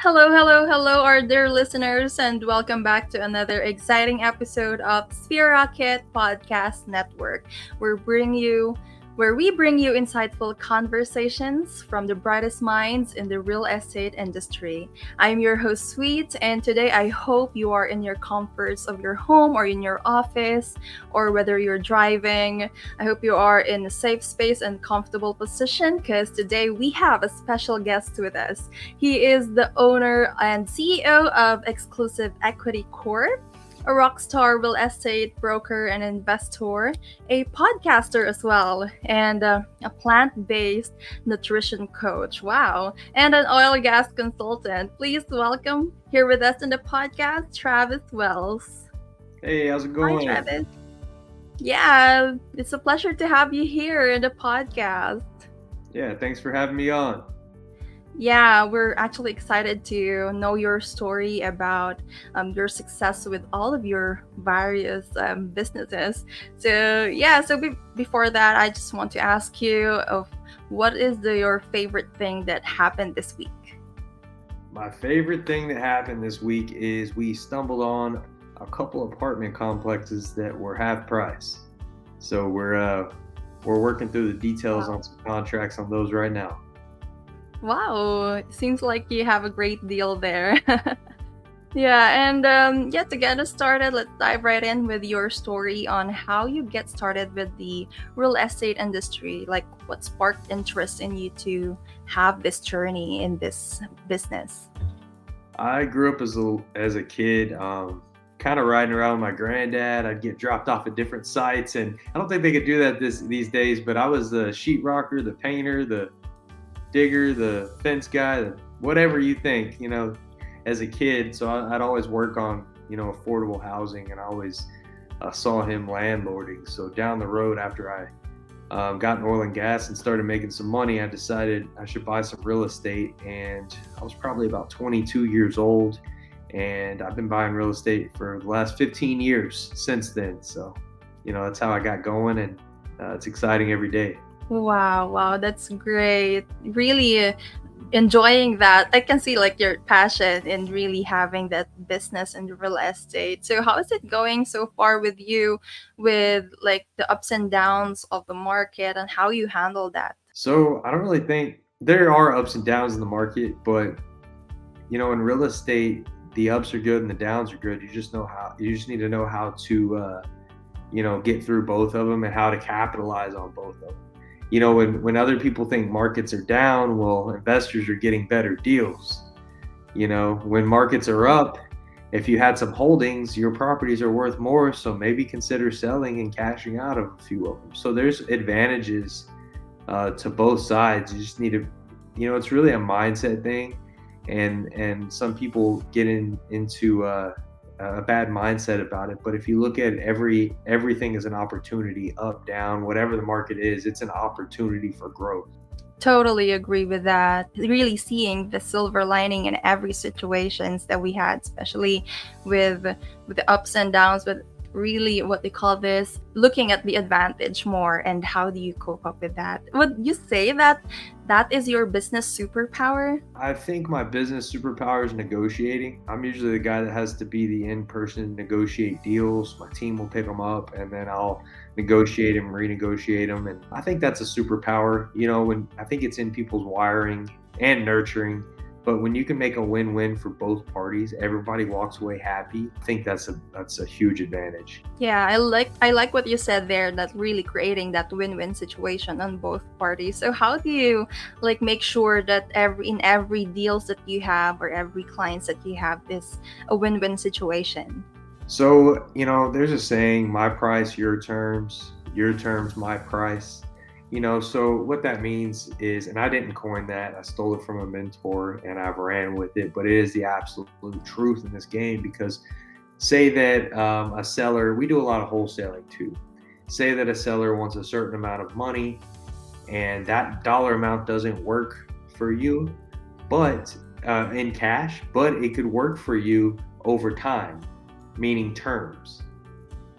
Hello, hello, hello, our dear listeners, and welcome back to another exciting episode of Sphere Rocket Podcast Network, where bring you where we bring you insightful conversations from the brightest minds in the real estate industry. I'm your host, Sweet, and today I hope you are in your comforts of your home or in your office, or whether you're driving. I hope you are in a safe space and comfortable position because today we have a special guest with us. He is the owner and CEO of Exclusive Equity Corp, a rockstar real estate broker and investor, a podcaster as well, and a plant based nutrition coach. Wow. And an oil and gas consultant. Please welcome here with us in the podcast, Travis Wells. Hey, how's it Hi, going? Travis. Yeah, it's a pleasure to have you here in the podcast. Yeah, thanks for having me on. Yeah, we're actually excited to know your story about your success with all of your various businesses. So, yeah, before that, I just want to ask you of what is your favorite thing that happened this week? My favorite thing that happened this week is we stumbled on a couple apartment complexes that were half price. So we're working through the details Wow. on some contracts on those right now. Wow, it seems like you have a great deal there. Yeah, and to get us started, let's dive right in with your story on how you get started with the real estate industry. Like, what sparked interest in you to have this journey in this business? I grew up as a kid, kind of riding around with my granddad. I'd get dropped off at different sites, and I don't think they could do that these days. But I was the sheetrocker, the painter, the digger, the fence guy, whatever you think, as a kid. So I'd always work on, affordable housing, and I always saw him landlording. So down the road, after I got in oil and gas and started making some money, I decided I should buy some real estate. And I was probably about 22 years old, and I've been buying real estate for the last 15 years since then. So, that's how I got going, and it's exciting every day. Wow, wow, that's great. Really enjoying that. I can see like your passion in really having that business in real estate. So how is it going so far with you with like the ups and downs of the market and how you handle that? So I don't really think there are ups and downs in the market, but in real estate, the ups are good and the downs are good. You just need to know how to, get through both of them and how to capitalize on both of them. When other people think markets are down, well, investors are getting better deals. When markets are up, if you had some holdings, your properties are worth more. So maybe consider selling and cashing out of a few of them. So there's advantages to both sides. You just need to, it's really a mindset thing, and some people get into a bad mindset about it. But if you look at everything as an opportunity, up, down, whatever the market is, it's an opportunity for growth. Totally agree with that. Really seeing the silver lining in every situations that we had, especially with the ups and downs, but really what they call this, looking at the advantage more and how do you cope up with that? Would you say that that is your business superpower? I think my business superpower is negotiating. I'm usually the guy that has to be the in person, negotiate deals. My team will pick them up, and then I'll negotiate them, renegotiate them. And I think that's a superpower. When I think it's in people's wiring and nurturing. But when you can make a win-win for both parties, everybody walks away happy. I think that's a huge advantage. Yeah, I like what you said there, that really creating that win-win situation on both parties. So how do you like make sure that every deals that you have or every clients that you have is a win-win situation? So, there's a saying, my price, your terms, my price. So what that means is, and I didn't coin that, I stole it from a mentor and I've ran with it, but it is the absolute truth in this game. Because say that a seller, we do a lot of wholesaling too. Say that a seller wants a certain amount of money and that dollar amount doesn't work for you, but in cash, but it could work for you over time, meaning terms.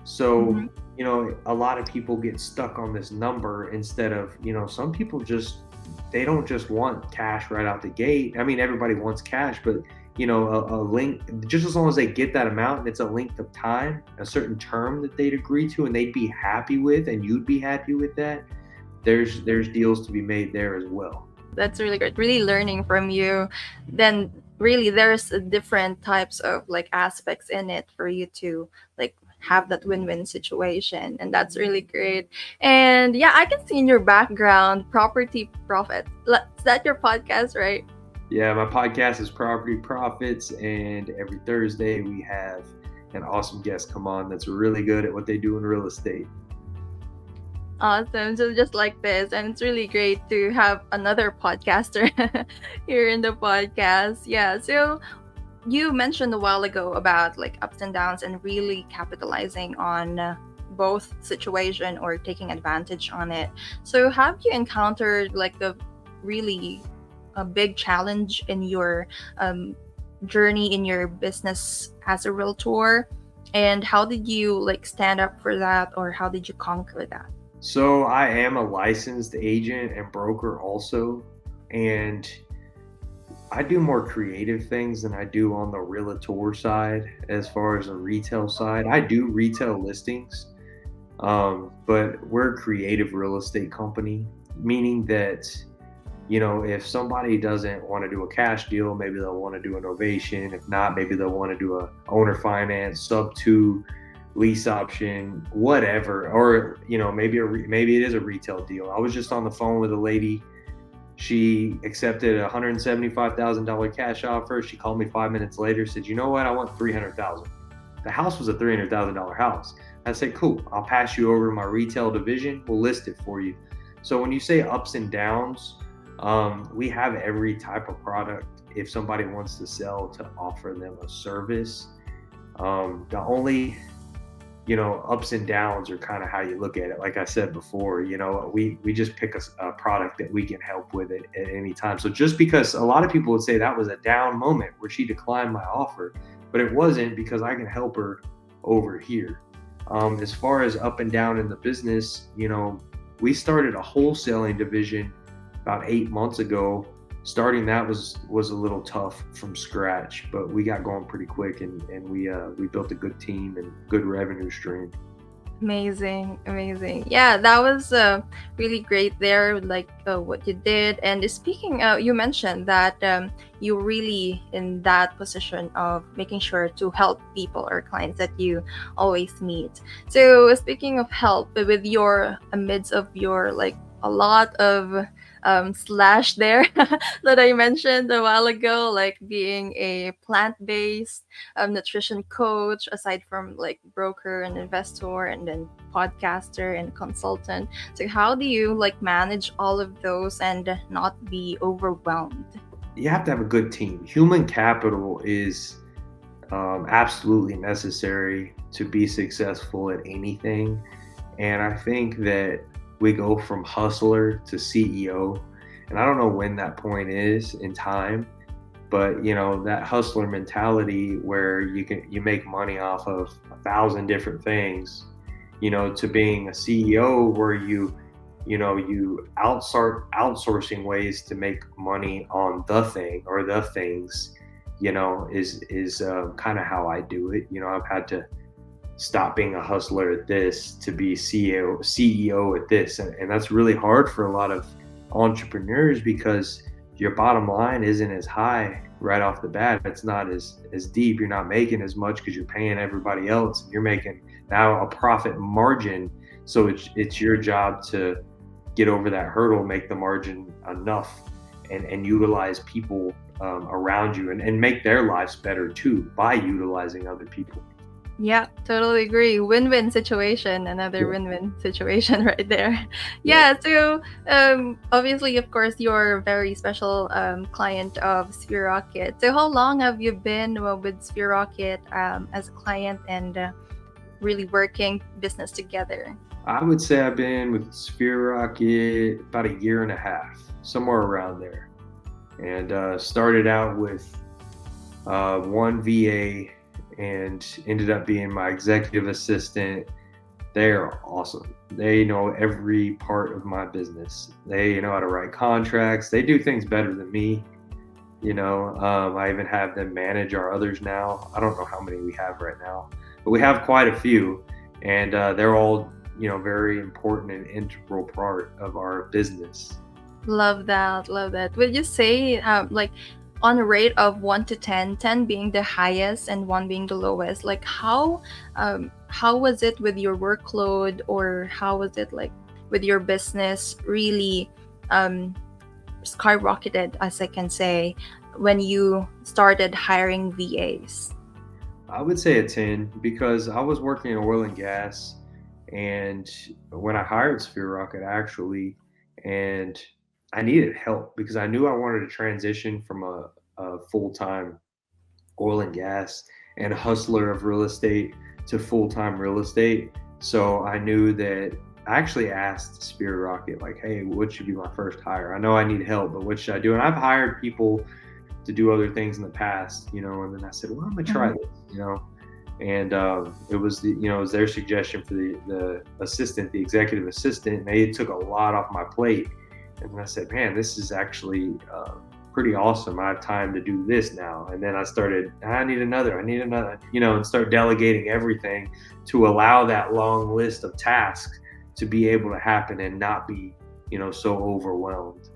So, Mhm. a lot of people get stuck on this number instead of, some people just they don't just want cash right out the gate. I mean, everybody wants cash, but a link, just as long as they get that amount and it's a length of time, a certain term that they'd agree to and they'd be happy with, and you'd be happy with that, there's deals to be made there as well. That's really good. Really learning from you. Then really there's different types of like aspects in it for you to like have that win-win situation, and that's really great. And yeah, I can see in your background property profit. Is that your podcast, right? Yeah, my podcast is Property Profits, and every Thursday we have an awesome guest come on that's really good at what they do in real estate. Awesome. So just like this, and it's really great to have another podcaster here in the podcast. Yeah. So you mentioned a while ago about like ups and downs and really capitalizing on both situation or taking advantage on it. So have you encountered like really a big challenge in your journey in your business as a realtor, and how did you like stand up for that, or how did you conquer that? So I am a licensed agent and broker also, and I do more creative things than I do on the realtor side. As far as the retail side, I do retail listings, but we're a creative real estate company, meaning that if somebody doesn't want to do a cash deal, maybe they'll want to do an ovation. If not, maybe they'll want to do a owner finance, sub-2, lease option, whatever. Or maybe it is a retail deal. I was just on the phone with a lady. She accepted a $175,000 cash offer. She called me 5 minutes later, said, "You know what? I want $300,000." The house was a $300,000 house. I said, "Cool. I'll pass you over my retail division. We'll list it for you." So when you say ups and downs, we have every type of product. If somebody wants to sell, to offer them a service. The only ups and downs are kind of how you look at it. Like I said before, we just pick a product that we can help with it at any time. So just because a lot of people would say that was a down moment where she declined my offer, but it wasn't, because I can help her over here. As far as up and down in the business, we started a wholesaling division about 8 months ago. Starting that was a little tough from scratch, but we got going pretty quick, and we built a good team and good revenue stream. Amazing. Yeah, that was really great there, like what you did. And speaking, you mentioned that you really in that position of making sure to help people or clients that you always meet. So speaking of help, with your amidst of your like a lot of slash there that I mentioned a while ago, like being a plant-based nutrition coach, aside from like broker and investor, and then podcaster and consultant. So how do you like manage all of those and not be overwhelmed? You have to have a good team. Human capital is absolutely necessary to be successful at anything. And I think that we go from hustler to CEO, and I don't know when that point is in time, but that hustler mentality where you make money off of 1,000 different things, to being a CEO where you outsourcing ways to make money on the thing or the things, is kind of how I do it. I've had to stop being a hustler at this to be CEO at this. And that's really hard for a lot of entrepreneurs, because your bottom line isn't as high right off the bat. It's not as deep. You're not making as much because you're paying everybody else. You're making now a profit margin. So it's your job to get over that hurdle, make the margin enough, and utilize people around you, and make their lives better too by utilizing other people. Yeah, totally agree. Win-win situation, another win-win situation right there. Yeah, so obviously, of course, you're a very special client of Sphere Rocket. So how long have you been with Sphere Rocket as a client and really working business together? I would say I've been with Sphere Rocket about 1.5 years, somewhere around there. And started out with one VA, and ended up being my executive assistant, They're awesome. They know every part of my business. They know how to write contracts. They do things better than me. I even have them manage our others now. I don't know how many we have right now, but we have quite a few, and they're all very important and integral part of our business. Love that. Love that. Would you say, like, on a rate of 1 to 10, 10 being the highest and 1 being the lowest, like how was it with your workload, or how was it like with your business really um, skyrocketed, as I can say, when you started hiring VAs? I would say a 10 because I was working in oil and gas, and when I hired Sphere Rocket actually, and I needed help because I knew I wanted to transition from a full time oil and gas and hustler of real estate to full time real estate. So I knew that I actually asked Spirit Rocket, like, hey, what should be my first hire? I know I need help, but what should I do? And I've hired people to do other things in the past, and then I said, well, I'm gonna try Mhm. this. And it was their suggestion for the assistant, the executive assistant, and they took a lot off my plate. And then I said, man, this is actually pretty awesome. I have time to do this now. And then I started, I need another, and start delegating everything to allow that long list of tasks to be able to happen and not be, so overwhelmed.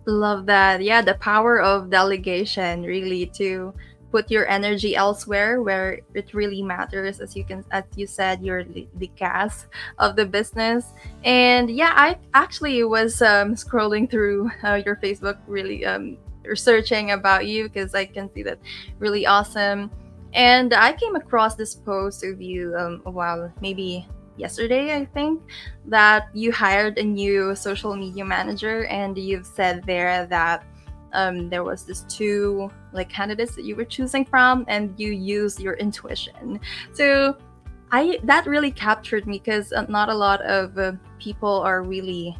Love that. Yeah, the power of delegation, really, to put your energy elsewhere where it really matters. As you said, you're the gas of the business. And yeah, I actually was scrolling through your Facebook, really researching about you, because I can see that really awesome. And I came across this post of you a while, maybe yesterday, I think, that you hired a new social media manager, and you've said there that there was this two like candidates that you were choosing from, and you used your intuition. So I that really captured me, because not a lot of people are really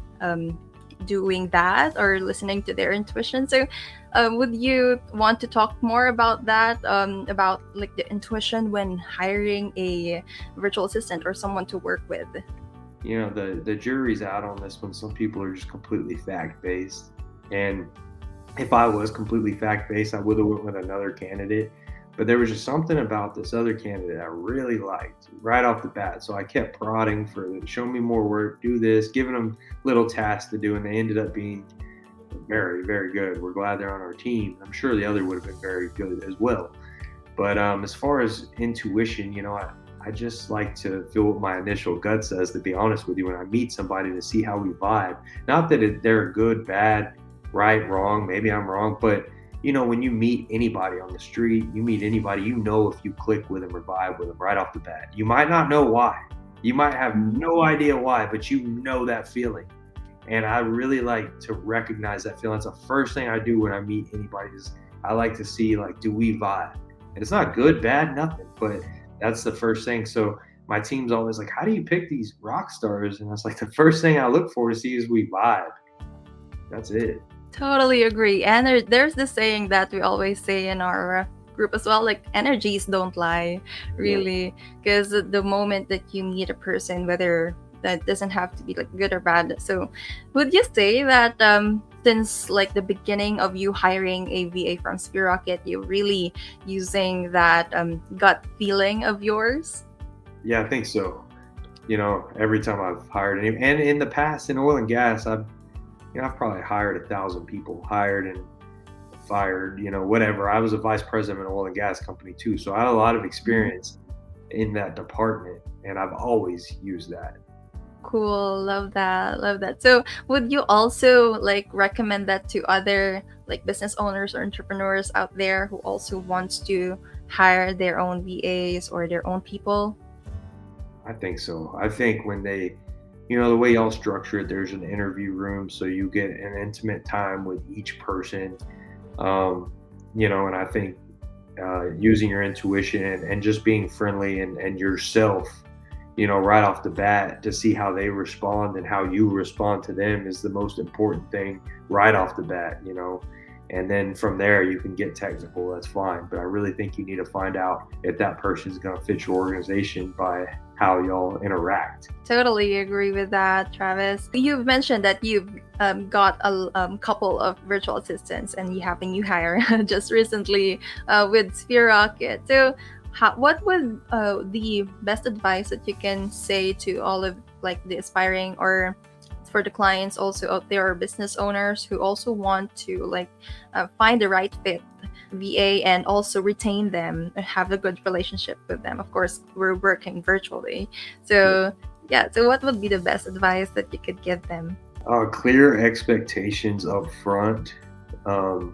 doing that or listening to their intuition. So would you want to talk more about that, about like the intuition when hiring a virtual assistant or someone to work with? The jury's out on this one. Some people are just completely fact based, and if I was completely fact based, I would have went with another candidate. But there was just something about this other candidate I really liked right off the bat. So I kept prodding for them, show me more work, do this, giving them little tasks to do, and they ended up being very, very good. We're glad they're on our team. I'm sure the other would have been very good as well. But as far as intuition, I just like to feel what my initial gut says, to be honest with you, when I meet somebody, to see how we vibe. Not that they're good, bad, right, wrong, maybe I'm wrong, but when you meet anybody on the street, you meet anybody, if you click with them or vibe with them right off the bat. You might not know why. You might have no idea why, but you know that feeling. And I really like to recognize that feeling. It's the first thing I do when I meet anybody, is I like to see, like, do we vibe? And it's not good, bad, nothing, but that's the first thing. So my team's always like, how do you pick these rock stars? And I was like, the first thing I look for to see is we vibe. That's it. Totally agree. And there's this saying that we always say in our group as well, like, energies don't lie, Yeah. really. Because the moment that you meet a person, whether that doesn't have to be like good or bad. So would you say that since like the beginning of you hiring a VA from Sphere Rocket, you're really using that gut feeling of yours? Yeah, I think so. Every time I've hired any, and in the past in oil and gas, I've probably hired 1,000 people, hired and fired, whatever. I was a vice president of an oil and gas company too, so I had a lot of experience in that department, and I've always used that. Cool, love that, love that. So, would you also like recommend that to other like business owners or entrepreneurs out there who also wants to hire their own VAs or their own people? I think so. I think when the way y'all structure it, there's an interview room, so you get an intimate time with each person. And I think using your intuition and just being friendly and yourself, right off the bat, to see how they respond and how you respond to them is the most important thing right off the bat. and then from there you can get technical. That's fine, but I really think you need to find out if that person is going to fit your organization by how y'all interact. Totally agree with that, Travis. You've mentioned that you've got a couple of virtual assistants and you have a new hire just recently with Sphere Rocket. So, what would the best advice that you can say to all of like the aspiring or for the clients also out there or business owners who also want to like find the right fit VA and also retain them and have a good relationship with them? Of course, we're working virtually. So, yeah, so what would be the best advice that you could give them? Clear expectations up front.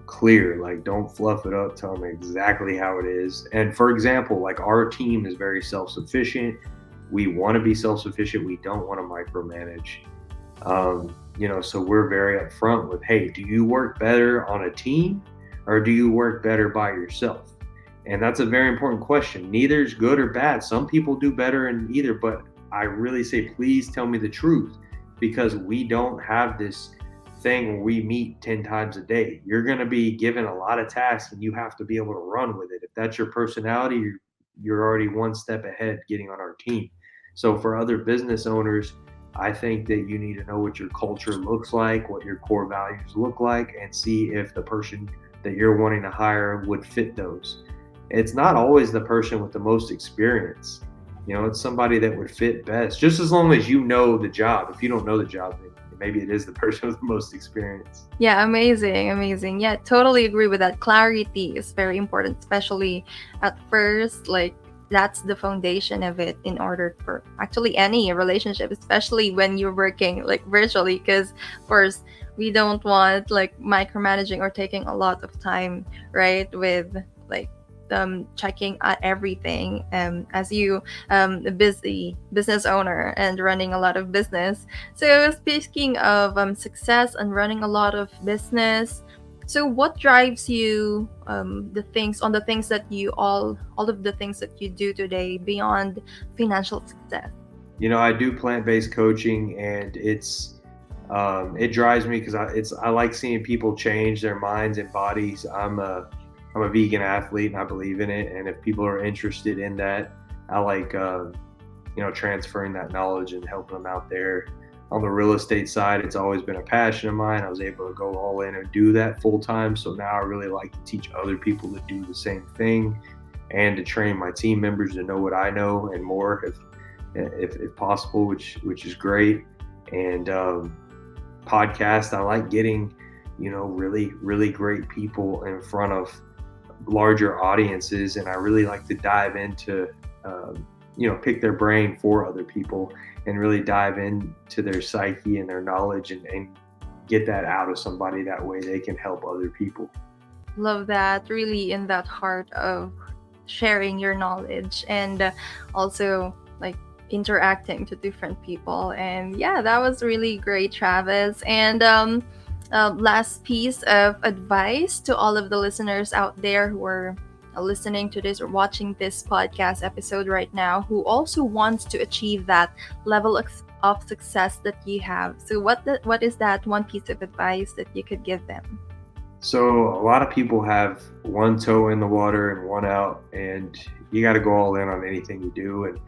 Clear, like don't fluff it up. Tell them exactly how it is. And for example, like our team is very self-sufficient. We want to be self-sufficient. We don't want to micromanage. So we're very upfront with, hey, do you work better on a team or do you work better by yourself? And that's a very important question. Neither is good or bad. Some people do better in either, but I really say, please tell me the truth, because we don't have this thing where we meet 10 times a day. You're going to be given a lot of tasks and you have to be able to run with it. If that's your personality, you're already one step ahead getting on our team. So for other business owners, I think that you need to know what your culture looks like, what your core values look like, and see if the person that you're wanting to hire would fit those. It's not always the person with the most experience. It's somebody that would fit best, just as long as you know the job. If you don't know the job, then maybe it is the person with the most experience. Yeah, amazing. Yeah, totally agree with that. Clarity is very important, especially at first. Like, that's the foundation of it in order for actually any relationship, especially when you're working like virtually, because of course we don't want like micromanaging or taking a lot of time, right, with like checking everything as you a busy business owner and running a lot of business. So speaking of success and running a lot of business, so what drives you the things that you all of the things that you do today beyond financial success? I do plant-based coaching, and it drives me because I like seeing people change their minds and bodies. I'm a vegan athlete and I believe in it. And if people are interested in that, I like transferring that knowledge and helping them out there. On the real estate side, it's always been a passion of mine. I was able to go all in and do that full time. So now I really like to teach other people to do the same thing and to train my team members to know what I know and more if possible, which is great. And podcast, I like getting, really, really great people in front of larger audiences. And I really like to dive into, pick their brain for other people and really dive into their psyche and their knowledge and get that out of somebody. That way they can help other people. Love that. Really in that heart of sharing your knowledge and also like interacting to different people. And yeah, that was really great, Travis. And last piece of advice to all of the listeners out there who are listening to this or watching this podcast episode right now, who also wants to achieve that level of success that you have. So what is that one piece of advice that you could give them? So a lot of people have one toe in the water and one out, and you got to go all in on anything you do. And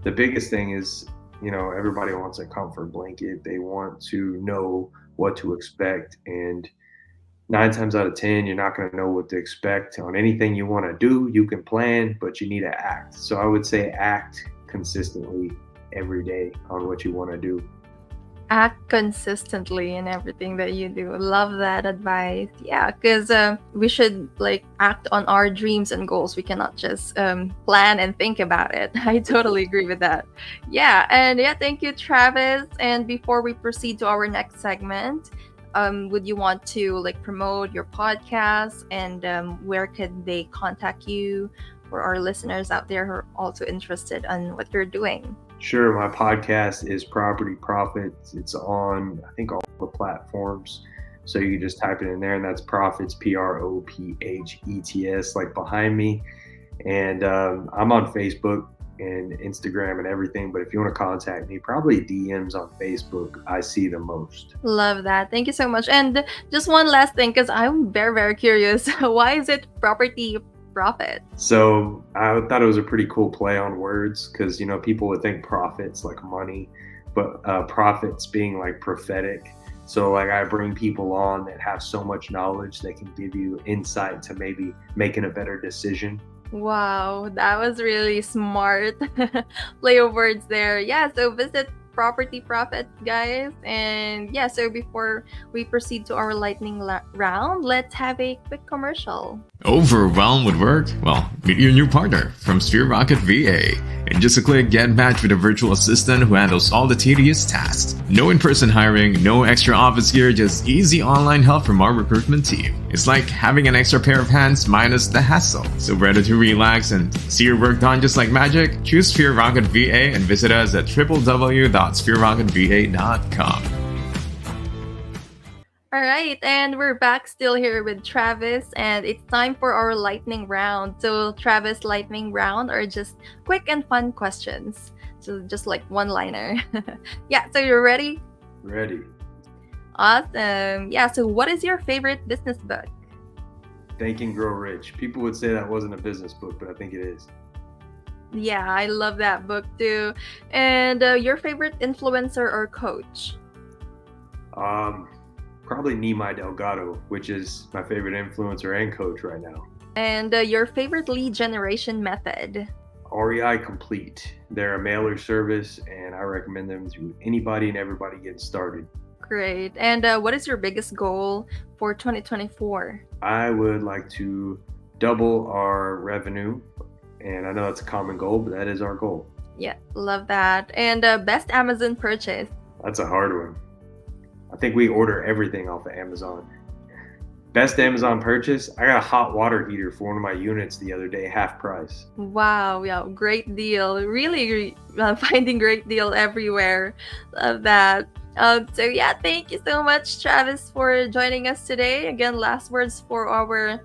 the biggest thing is, everybody wants a comfort blanket. They want to know what to expect. And 9 times out of 10, you're not going to know what to expect on anything you want to do. You can plan, but you need to act. So I would say act consistently every day on what you want to do. Act consistently in everything that you do. Love that advice. Yeah, because we should like act on our dreams and goals. We cannot just plan and think about it. I totally agree with that. Yeah, and yeah, thank you, Travis. And before we proceed to our next segment, would you want to like promote your podcast and where could they contact you for our listeners out there who are also interested in what you're doing? Sure. My podcast is Property Profits. It's on, I think, all the platforms. So you can just type it in there, and that's Profits, Prophets, like behind me. And I'm on Facebook. and Instagram and everything. But if you want to contact me, probably DMs on Facebook, I see the most. Love that. Thank you so much. And just one last thing, because I'm very, very curious. Why is it property profit? So I thought it was a pretty cool play on words because, people would think profits like money, but profits being like prophetic. So like I bring people on that have so much knowledge that can give you insight to maybe making a better decision. Wow, that was really smart play of words there. Yeah, so visit Property Profit, guys. And yeah, so before we proceed to our lightning round, let's have a quick commercial. Overwhelmed with work? Well, meet your new partner from Sphere Rocket VA. In just a click, get matched with a virtual assistant who handles all the tedious tasks. No in-person hiring, no extra office gear, just easy online help from our recruitment team. It's like having an extra pair of hands minus the hassle. So ready to relax and see your work done just like magic? Choose Sphere Rocket VA and visit us at www.sphererocketva.com. All right, and we're back still here with Travis, and it's time for our lightning round. So, Travis, lightning round are just quick and fun questions. So, just like one-liner. Yeah, so you're ready? Ready. Awesome. Yeah, so what is your favorite business book? Think and Grow Rich. People would say that wasn't a business book, but I think it is. Yeah, I love that book too. And your favorite influencer or coach? Probably Nimai Delgado, which is my favorite influencer and coach right now. And your favorite lead generation method? REI Complete. They're a mailer service, and I recommend them to anybody and everybody getting started. Great. And what is your biggest goal for 2024? I would like to double our revenue, and I know that's a common goal, but that is our goal. Yeah, love that. And best Amazon purchase? That's a hard one. I think we order everything off of Amazon. Best Amazon purchase, I got a hot water heater for one of my units the other day, half price. Wow, yeah, great deal. Really finding great deal everywhere. Love that. So yeah, thank you so much, Travis, for joining us today. Again, last words for our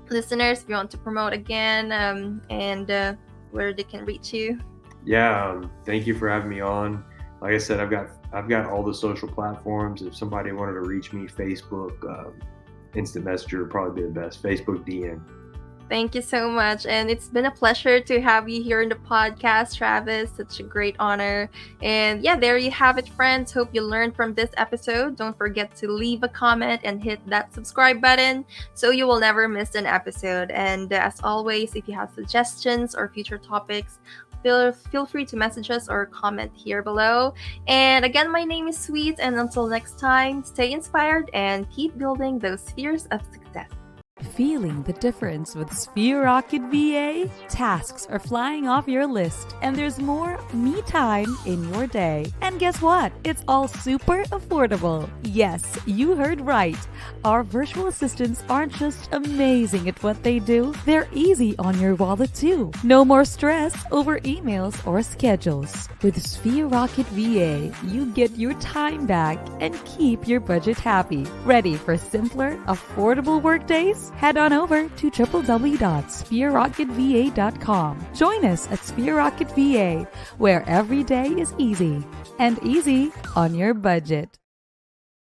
listeners, if you want to promote again, and where they can reach you. Yeah, thank you for having me on. Like I said, I've got all the social platforms. If somebody wanted to reach me, Facebook, Instant Messenger would probably be the best. Facebook DM. Thank you so much. And it's been a pleasure to have you here in the podcast, Travis. Such a great honor. And yeah, there you have it, friends. Hope you learned from this episode. Don't forget to leave a comment and hit that subscribe button so you will never miss an episode. And as always, if you have suggestions or future topics, feel free to message us or comment here below. And again, my name is Sweet. And until next time, stay inspired and keep building those spheres of success. Feeling the difference with Sphere Rocket VA? Tasks are flying off your list, and there's more me time in your day. And guess what? It's all super affordable. Yes, you heard right. Our virtual assistants aren't just amazing at what they do, they're easy on your wallet too. No more stress over emails or schedules. With Sphere Rocket VA, you get your time back and keep your budget happy. Ready for simpler, affordable workdays? Head on over to www.sphererocketva.com. Join us at Sphere Rocket VA, where every day is easy and easy on your budget.